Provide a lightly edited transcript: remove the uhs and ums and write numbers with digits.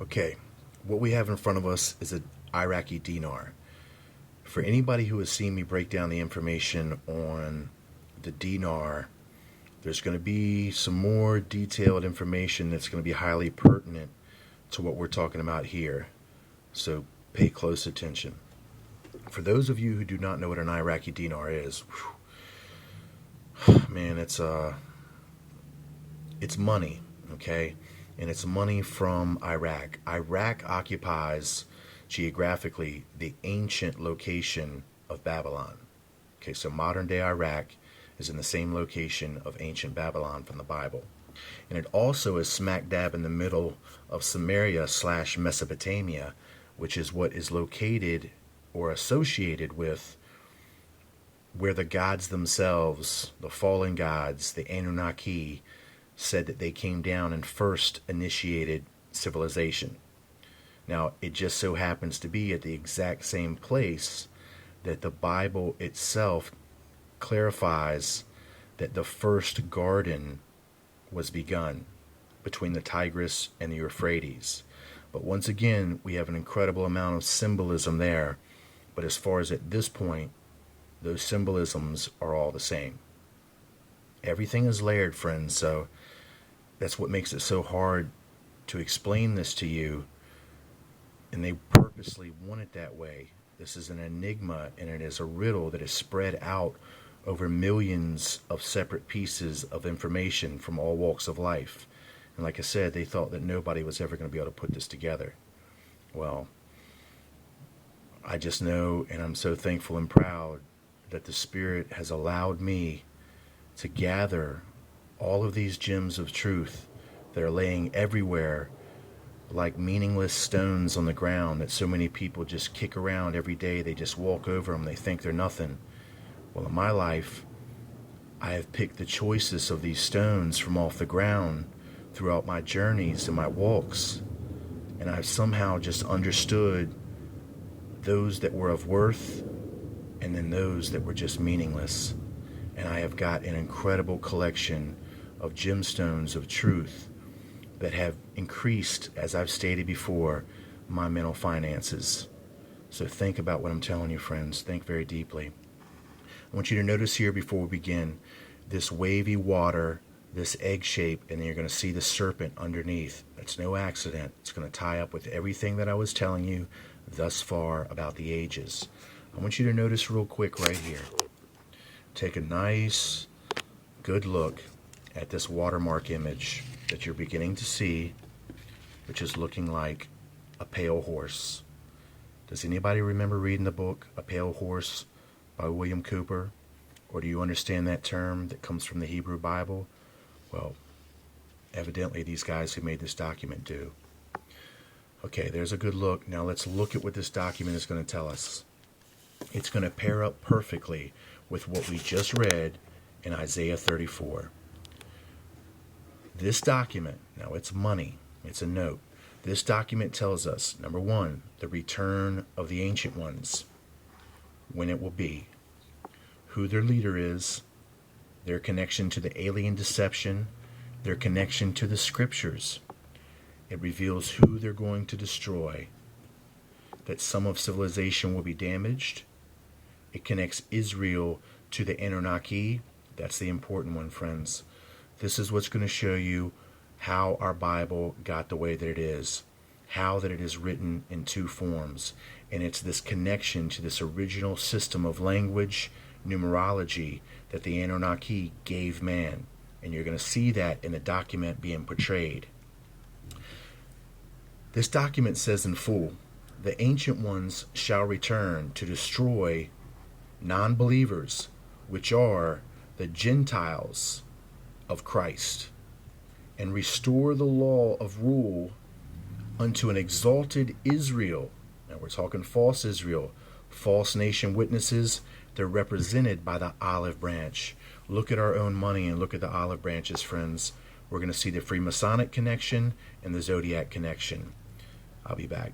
Okay, what we have in front of us is an Iraqi dinar. For anybody who has seen me break down the information on the dinar, there's going to be some more detailed information that's going to be highly pertinent to what we're talking about here. So pay close attention. For those of you who do not know what an Iraqi dinar is, man, it's money, okay? And it's money from Iraq. Iraq occupies geographically the ancient location of Babylon. Okay, so modern day Iraq is in the same location of ancient Babylon from the Bible. And it also is smack dab in the middle of Samaria / Mesopotamia, which is what is located or associated with where the gods themselves, the fallen gods, the Anunnaki, said that they came down and first initiated civilization. Now, it just so happens to be at the exact same place that the Bible itself clarifies that the first garden was begun between the Tigris and the Euphrates. But once again, we have an incredible amount of symbolism there. But as far as at this point, those symbolisms are all the same. Everything is layered, friends, so that's what makes it so hard to explain this to you. And they purposely want it that way. This is an enigma, and it is a riddle that is spread out over millions of separate pieces of information from all walks of life. And like I said, they thought that nobody was ever going to be able to put this together. Well, I just know, and I'm so thankful and proud that the Spirit has allowed me to gather all of these gems of truth that are laying everywhere like meaningless stones on the ground that so many people just kick around every day. They just walk over them. They think they're nothing. Well, in my life, I have picked the choicest of these stones from off the ground throughout my journeys and my walks. And I've somehow just understood those that were of worth and then those that were just meaningless. And I have got an incredible collection of gemstones of truth that have increased, as I've stated before, my mental finances. So think about what I'm telling you, friends. Think very deeply. I want you to notice here before we begin, this wavy water, this egg shape, and then you're going to see the serpent underneath. That's no accident. It's going to tie up with everything that I was telling you thus far about the ages. I want you to notice real quick right here. Take a nice, good look at this watermark image that you're beginning to see, which is looking like a pale horse. Does anybody remember reading the book, A Pale Horse by William Cooper? Or do you understand that term that comes from the Hebrew Bible? Well, evidently these guys who made this document do. Okay, there's a good look. Now let's look at what this document is going to tell us. It's going to pair up perfectly with what we just read in Isaiah 34. This document, now it's money, it's a note. This document tells us, number one, the return of the ancient ones, when it will be, who their leader is, their connection to the alien deception, their connection to the scriptures. It reveals who they're going to destroy, that some of civilization will be damaged. It connects Israel to the Anunnaki. That's the important one, friends. This is what's going to show you how our Bible got the way that it is, how that it is written in two forms. And it's this connection to this original system of language, numerology, that the Anunnaki gave man. And you're going to see that in the document being portrayed. This document says in full, the ancient ones shall return to destroy non-believers, which are the Gentiles of Christ, and restore the law of rule unto an exalted Israel. Now we're talking false Israel, false nation witnesses. They're represented by the olive branch. Look at our own money and look at the olive branches, friends. We're going to see the Freemasonic connection and the Zodiac connection. I'll be back.